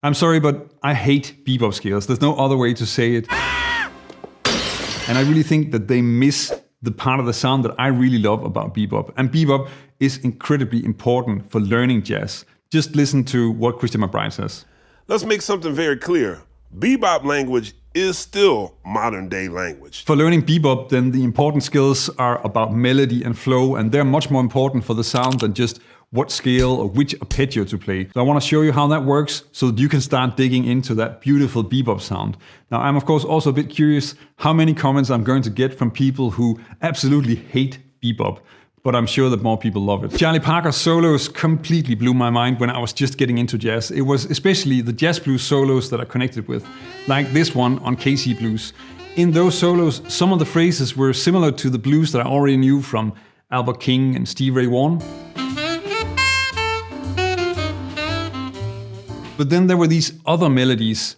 I'm sorry, but I hate bebop scales. There's no other way to say it. And I really think that they miss the part of the sound that I really love about bebop. And bebop is incredibly important for learning jazz. Just listen to what Christian McBride says. Let's make something very clear. Bebop language is still modern day language. For learning bebop, then the important skills are about melody and flow, and they're much more important for the sound than just what scale or which arpeggio to play. So I want to show you how that works so that you can start digging into that beautiful bebop sound. Now, I'm of course also a bit curious how many comments I'm going to get from people who absolutely hate bebop, but I'm sure that more people love it. Charlie Parker's solos completely blew my mind when I was just getting into jazz. It was especially the jazz blues solos that I connected with, like this one on KC Blues. In those solos, some of the phrases were similar to the blues that I already knew from Albert King and Stevie Ray Vaughan. But then there were these other melodies.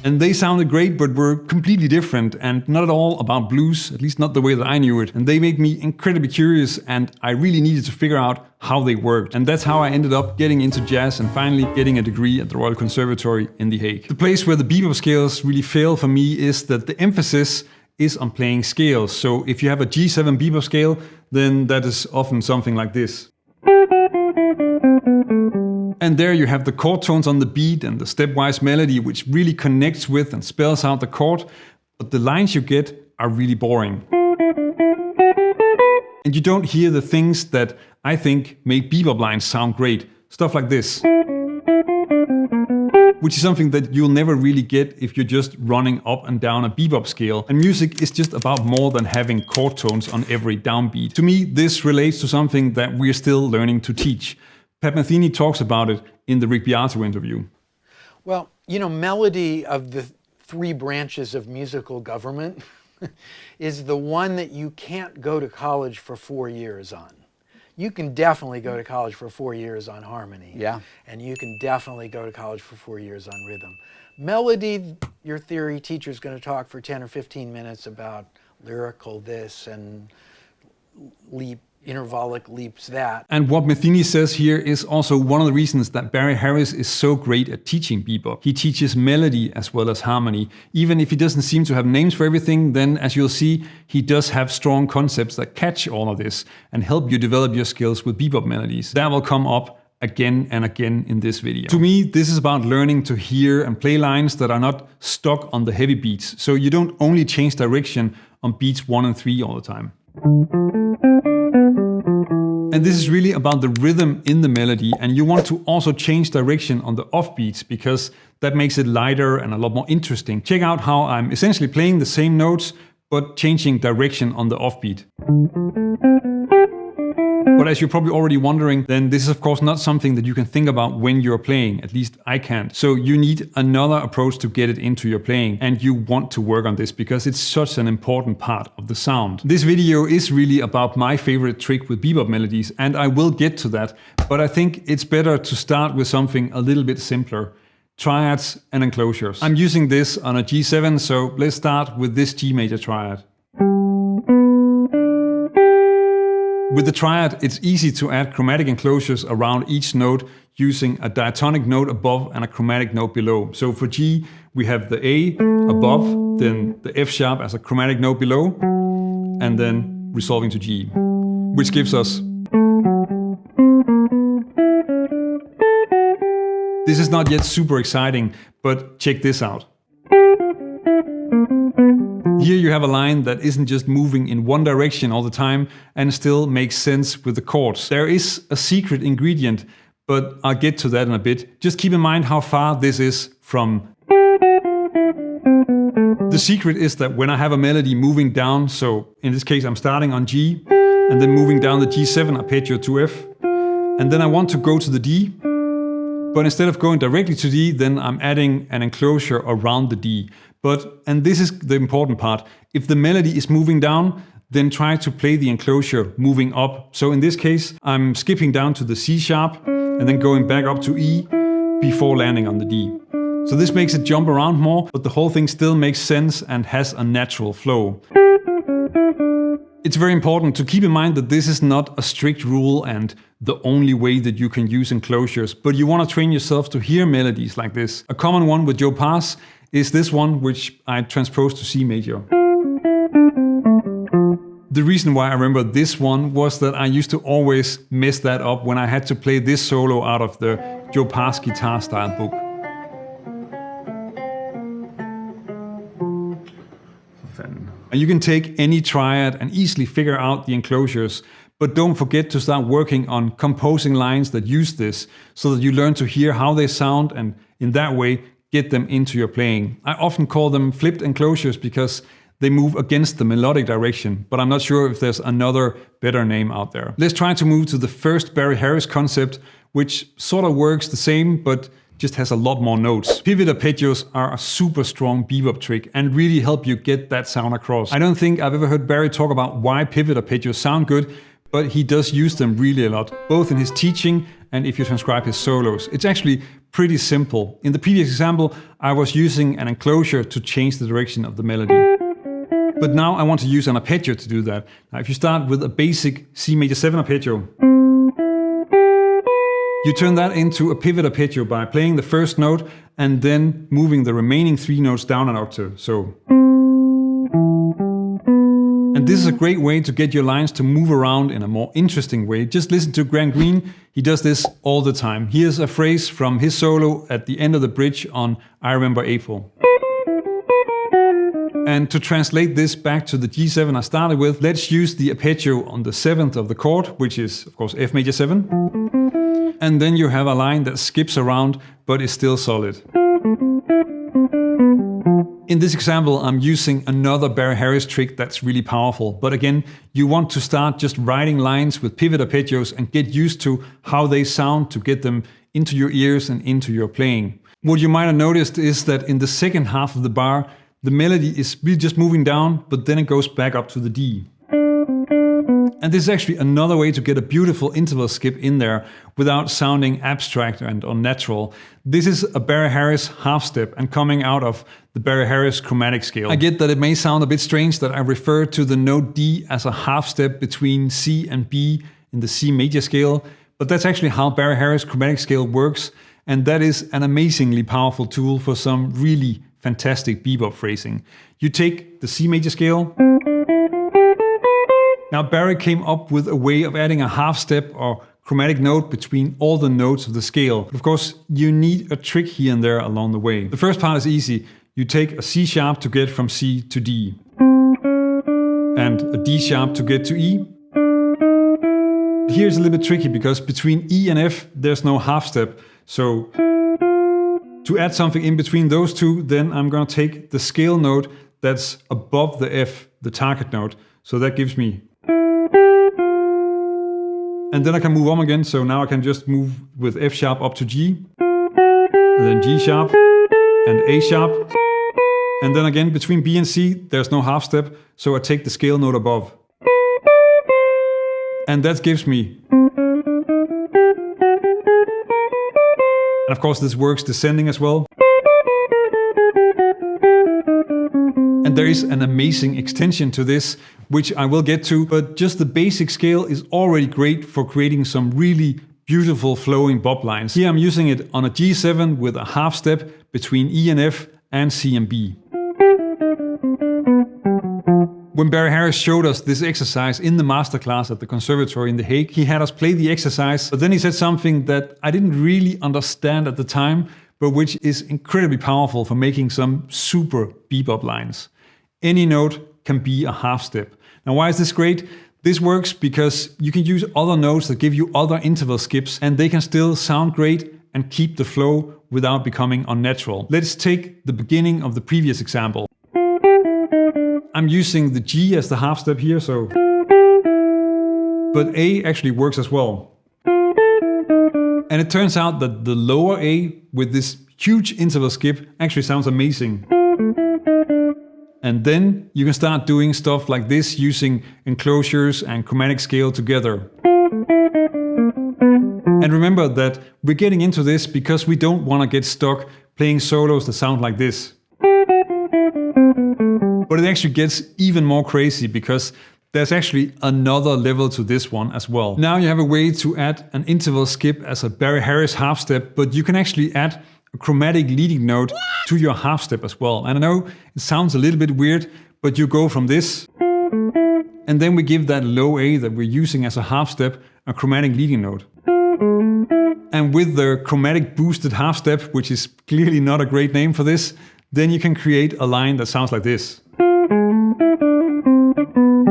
And they sounded great, but were completely different and not at all about blues, at least not the way that I knew it. And they made me incredibly curious, and I really needed to figure out how they worked. And that's how I ended up getting into jazz and finally getting a degree at the Royal Conservatory in The Hague. The place where the bebop scales really fail for me is that the emphasis is on playing scales. So if you have a G7 bebop scale, then that is often something like this. And there you have the chord tones on the beat and the stepwise melody, which really connects with and spells out the chord, but the lines you get are really boring. And you don't hear the things that I think make bebop lines sound great. Stuff like this. Which is something that you'll never really get if you're just running up and down a bebop scale. And music is just about more than having chord tones on every downbeat. To me, this relates to something that we're still learning to teach. Pat Metheny talks about it in the Rick Beato interview. Well, you know, melody of the three branches of musical government is the one that you can't go to college for 4 years on. You can definitely go to college for 4 years on harmony. Yeah. And you can definitely go to college for 4 years on rhythm. Melody, your theory teacher's going to talk for 10 or 15 minutes about lyrical this and leap, intervallic leaps that. And what Metheny says here is also one of the reasons that Barry Harris is so great at teaching bebop. He teaches melody as well as harmony. Even if he doesn't seem to have names for everything, then as you'll see, he does have strong concepts that catch all of this and help you develop your skills with bebop melodies. That will come up again and again in this video. To me, this is about learning to hear and play lines that are not stuck on the heavy beats. So you don't only change direction on beats 1 and 3 all the time. And this is really about the rhythm in the melody, and you want to also change direction on the offbeats because that makes it lighter and a lot more interesting. Check out how I'm essentially playing the same notes but changing direction on the offbeat. But as you're probably already wondering, then this is of course not something that you can think about when you're playing, at least I can't. So you need another approach to get it into your playing, and you want to work on this because it's such an important part of the sound. This video is really about my favorite trick with bebop melodies, and I will get to that, but I think it's better to start with something a little bit simpler. Triads and enclosures. I'm using this on a G7, so let's start with this G major triad. With the triad, it's easy to add chromatic enclosures around each note using a diatonic note above and a chromatic note below. So for G, we have the A above, then the F sharp as a chromatic note below, and then resolving to G, which gives us. This is not yet super exciting, but check this out. Here you have a line that isn't just moving in one direction all the time and still makes sense with the chords. There is a secret ingredient, but I'll get to that in a bit. Just keep in mind how far this is from. The secret is that when I have a melody moving down, so in this case I'm starting on G, and then moving down the G7 arpeggio to F, and then I want to go to the D, but instead of going directly to D, then I'm adding an enclosure around the D. But, and this is the important part, if the melody is moving down, then try to play the enclosure moving up. So in this case, I'm skipping down to the C sharp and then going back up to E before landing on the D. So this makes it jump around more, but the whole thing still makes sense and has a natural flow. It's very important to keep in mind that this is not a strict rule and the only way that you can use enclosures, but you want to train yourself to hear melodies like this. A common one with Joe Pass is this one, which I transposed to C major. The reason why I remember this one was that I used to always mess that up when I had to play this solo out of the Joe Pass guitar style book. And you can take any triad and easily figure out the enclosures, but don't forget to start working on composing lines that use this so that you learn to hear how they sound and in that way get them into your playing. I often call them flipped enclosures because they move against the melodic direction, but I'm not sure if there's another better name out there. Let's try to move to the first Barry Harris concept, which sort of works the same, but just has a lot more notes. Pivot arpeggios are a super strong bebop trick and really help you get that sound across. I don't think I've ever heard Barry talk about why pivot arpeggios sound good, but he does use them really a lot, both in his teaching and if you transcribe his solos. It's actually pretty simple. In the previous example, I was using an enclosure to change the direction of the melody. But now I want to use an arpeggio to do that. Now, if you start with a basic C major 7 arpeggio, you turn that into a pivot arpeggio by playing the first note and then moving the remaining 3 notes down an octave. So, and this is a great way to get your lines to move around in a more interesting way. Just listen to Grant Green. He does this all the time. Here's a phrase from his solo at the end of the bridge on I Remember April. And to translate this back to the G7 I started with, let's use the arpeggio on the 7th of the chord, which is of course F major 7. And then you have a line that skips around but is still solid. In this example, I'm using another Barry Harris trick that's really powerful. But again, you want to start just writing lines with pivot arpeggios and get used to how they sound to get them into your ears and into your playing. What you might have noticed is that in the second half of the bar, the melody is really just moving down, but then it goes back up to the D. And this is actually another way to get a beautiful interval skip in there without sounding abstract and unnatural. This is a Barry Harris half step and coming out of the Barry Harris chromatic scale. I get that it may sound a bit strange that I refer to the note D as a half step between C and B in the C major scale, but that's actually how Barry Harris chromatic scale works, and that is an amazingly powerful tool for some really fantastic bebop phrasing. You take the C major scale. Now Barry came up with a way of adding a half step or chromatic note between all the notes of the scale. But of course, you need a trick here and there along the way. The first part is easy. You take a C sharp to get from C to D. And a D sharp to get to E. Here's a little bit tricky because between E and F, there's no half step. So to add something in between those two, then I'm going to take the scale note that's above the F, the target note. So that gives me. And then I can move on again, so now I can just move with F sharp up to G, and then G sharp, and A sharp. And then again, between B and C, there's no half step, so I take the scale note above. And that gives me. And of course this works descending as well. And there is an amazing extension to this, which I will get to, but just the basic scale is already great for creating some really beautiful flowing bop lines. Here I'm using it on a G7 with a half step between E and F and C and B. When Barry Harris showed us this exercise in the masterclass at the conservatory in The Hague, he had us play the exercise, but then he said something that I didn't really understand at the time, but which is incredibly powerful for making some super bebop lines. Any note can be a half step. Now, why is this great? This works because you can use other notes that give you other interval skips and they can still sound great and keep the flow without becoming unnatural. Let's take the beginning of the previous example. I'm using the G as the half step here, so. But A actually works as well. And it turns out that the lower A with this huge interval skip actually sounds amazing. And then you can start doing stuff like this using enclosures and chromatic scale together. And remember that we're getting into this because we don't want to get stuck playing solos that sound like this. But it actually gets even more crazy because There's actually another level to this one as well. Now you have a way to add an interval skip as a Barry Harris half step, but you can actually add a chromatic leading note to your half step as well. And I know it sounds a little bit weird, but you go from this, and then we give that low A that we're using as a half step a chromatic leading note. And with the chromatic boosted half step, which is clearly not a great name for this, then you can create a line that sounds like this.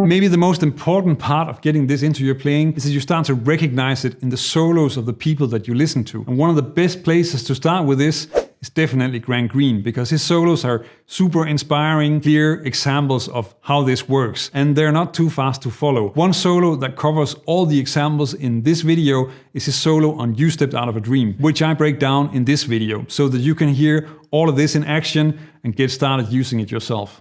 Maybe the most important part of getting this into your playing is that you start to recognize it in the solos of the people that you listen to. And one of the best places to start with this is definitely Grant Green, because his solos are super inspiring, clear examples of how this works, and they're not too fast to follow. One solo that covers all the examples in this video is his solo on You Stepped Out of a Dream, which I break down in this video, so that you can hear all of this in action and get started using it yourself.